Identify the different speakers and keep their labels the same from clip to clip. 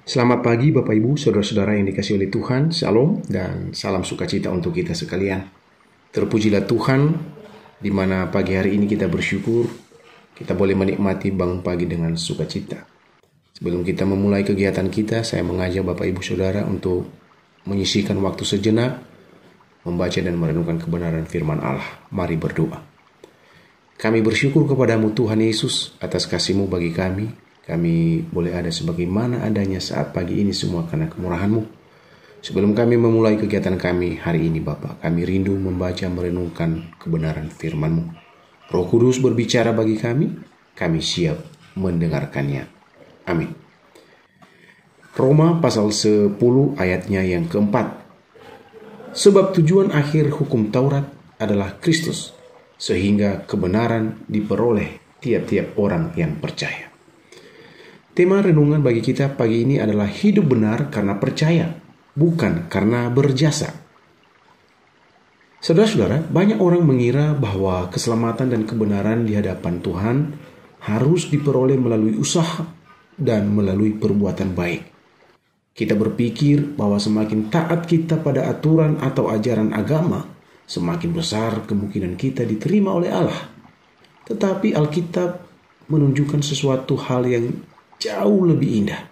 Speaker 1: Selamat pagi Bapak Ibu, Saudara-saudara yang dikasihi oleh Tuhan. Shalom dan salam sukacita untuk kita sekalian. Terpujilah Tuhan, di mana pagi hari ini kita bersyukur, kita boleh menikmati bangun pagi dengan sukacita. Sebelum kita memulai kegiatan kita, saya mengajak Bapak Ibu Saudara untuk menyisihkan waktu sejenak, membaca dan merenungkan kebenaran firman Allah. Mari berdoa. Kami bersyukur kepadamu Tuhan Yesus atas kasih-Mu bagi kami. Kami boleh ada sebagaimana adanya saat pagi ini semua karena kemurahan-Mu. Sebelum kami memulai kegiatan kami hari ini Bapa, kami rindu membaca merenungkan kebenaran firman-Mu. Roh Kudus berbicara bagi kami siap mendengarkannya. Amin. Roma pasal 10 ayatnya yang keempat. Sebab tujuan akhir hukum Taurat adalah Kristus, sehingga kebenaran diperoleh tiap-tiap orang yang percaya. Tema renungan bagi kita pagi ini adalah hidup benar karena percaya, bukan karena berjasa. Saudara-saudara, banyak orang mengira bahwa keselamatan dan kebenaran di hadapan Tuhan harus diperoleh melalui usaha dan melalui perbuatan baik. Kita berpikir bahwa semakin taat kita pada aturan atau ajaran agama, semakin besar kemungkinan kita diterima oleh Allah. Tetapi Alkitab menunjukkan sesuatu hal yang jauh lebih indah,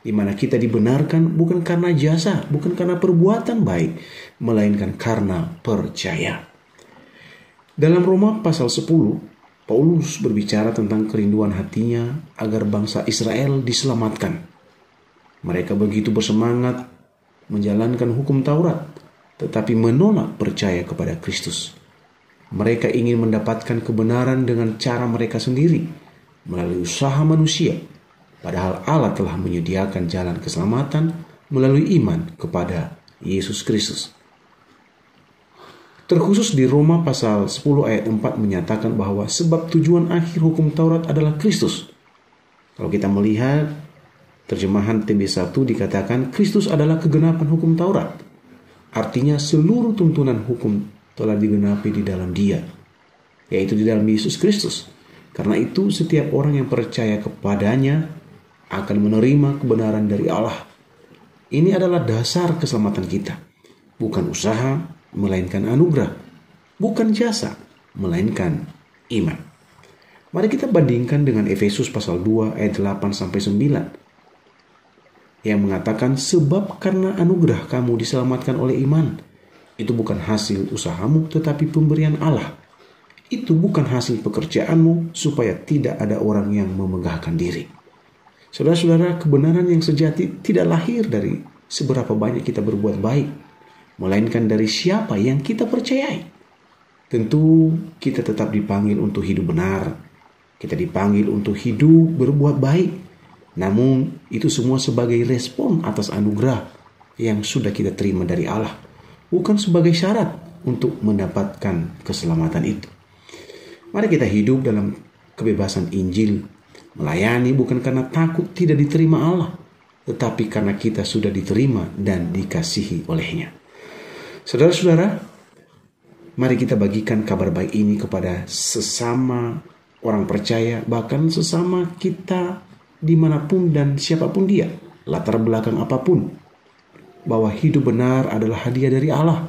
Speaker 1: di mana kita dibenarkan bukan karena jasa, bukan karena perbuatan baik, melainkan karena percaya. Dalam Roma pasal 10, Paulus berbicara tentang kerinduan hatinya agar bangsa Israel diselamatkan. Mereka begitu bersemangat menjalankan hukum Taurat, tetapi menolak percaya kepada Kristus. Mereka ingin mendapatkan kebenaran dengan cara mereka sendiri, melalui usaha manusia. Padahal Allah telah menyediakan jalan keselamatan melalui iman kepada Yesus Kristus. Terkhusus di Roma pasal 10 ayat 4 menyatakan bahwa sebab tujuan akhir hukum Taurat adalah Kristus. Kalau kita melihat terjemahan TB1 dikatakan Kristus adalah kegenapan hukum Taurat. Artinya seluruh tuntunan hukum telah digenapi di dalam Dia, yaitu di dalam Yesus Kristus. Karena itu setiap orang yang percaya kepadanya akan menerima kebenaran dari Allah. Ini adalah dasar keselamatan kita. Bukan usaha, melainkan anugerah. Bukan jasa, melainkan iman. Mari kita bandingkan dengan Efesus pasal 2 ayat 8-9. Yang mengatakan, sebab karena anugerah kamu diselamatkan oleh iman. Itu bukan hasil usahamu, tetapi pemberian Allah. Itu bukan hasil pekerjaanmu, supaya tidak ada orang yang memegahkan diri. Saudara-saudara, kebenaran yang sejati tidak lahir dari seberapa banyak kita berbuat baik, melainkan dari siapa yang kita percayai. Tentu kita tetap dipanggil untuk hidup benar. Kita dipanggil untuk hidup berbuat baik. Namun itu semua sebagai respon atas anugerah yang sudah kita terima dari Allah, bukan sebagai syarat untuk mendapatkan keselamatan itu. Mari kita hidup dalam kebebasan Injil, melayani bukan karena takut tidak diterima Allah, tetapi karena kita sudah diterima dan dikasihi olehnya. Saudara-saudara, mari kita bagikan kabar baik ini kepada sesama orang percaya, bahkan sesama kita dimanapun dan siapapun dia, latar belakang apapun, bahwa hidup benar adalah hadiah dari Allah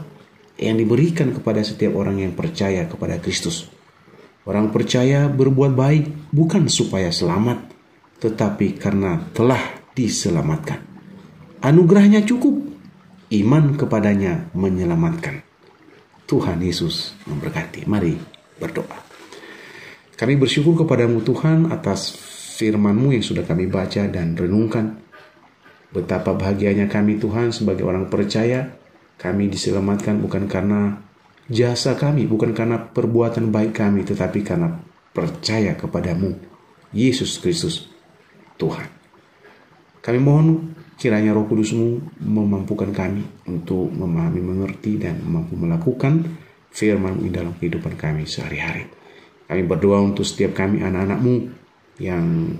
Speaker 1: yang diberikan kepada setiap orang yang percaya kepada Kristus. Orang percaya berbuat baik bukan supaya selamat, tetapi karena telah diselamatkan. Anugerahnya cukup, iman kepadanya menyelamatkan. Tuhan Yesus memberkati. Mari berdoa. Kami bersyukur kepadamu Tuhan atas firman-Mu yang sudah kami baca dan renungkan. Betapa bahagianya kami Tuhan sebagai orang percaya, kami diselamatkan bukan karena jasa kami, bukan karena perbuatan baik kami, tetapi karena percaya kepadamu, Yesus Kristus, Tuhan. Kami mohon kiranya Roh Kudus-Mu memampukan kami untuk memahami, mengerti, dan mampu melakukan firman-Mu dalam kehidupan kami sehari-hari. Kami berdoa untuk setiap kami anak-anak-Mu yang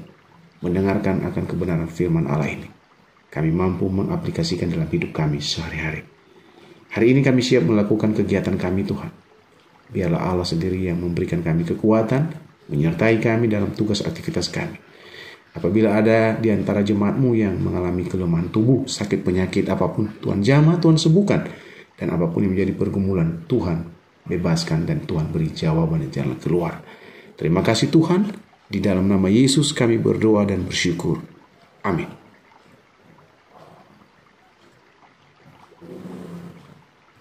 Speaker 1: mendengarkan akan kebenaran firman Allah ini. Kami mampu mengaplikasikan dalam hidup kami sehari-hari. Hari ini kami siap melakukan kegiatan kami Tuhan. Biarlah Allah sendiri yang memberikan kami kekuatan, menyertai kami dalam tugas aktivitas kami. Apabila ada di antara jemaatmu yang mengalami kelemahan tubuh, sakit penyakit apapun, Tuhan jamah, Tuhan sembuhkan. Dan apapun yang menjadi pergumulan, Tuhan bebaskan dan Tuhan beri jawaban dan jalan keluar. Terima kasih Tuhan, di dalam nama Yesus kami berdoa dan bersyukur. Amin.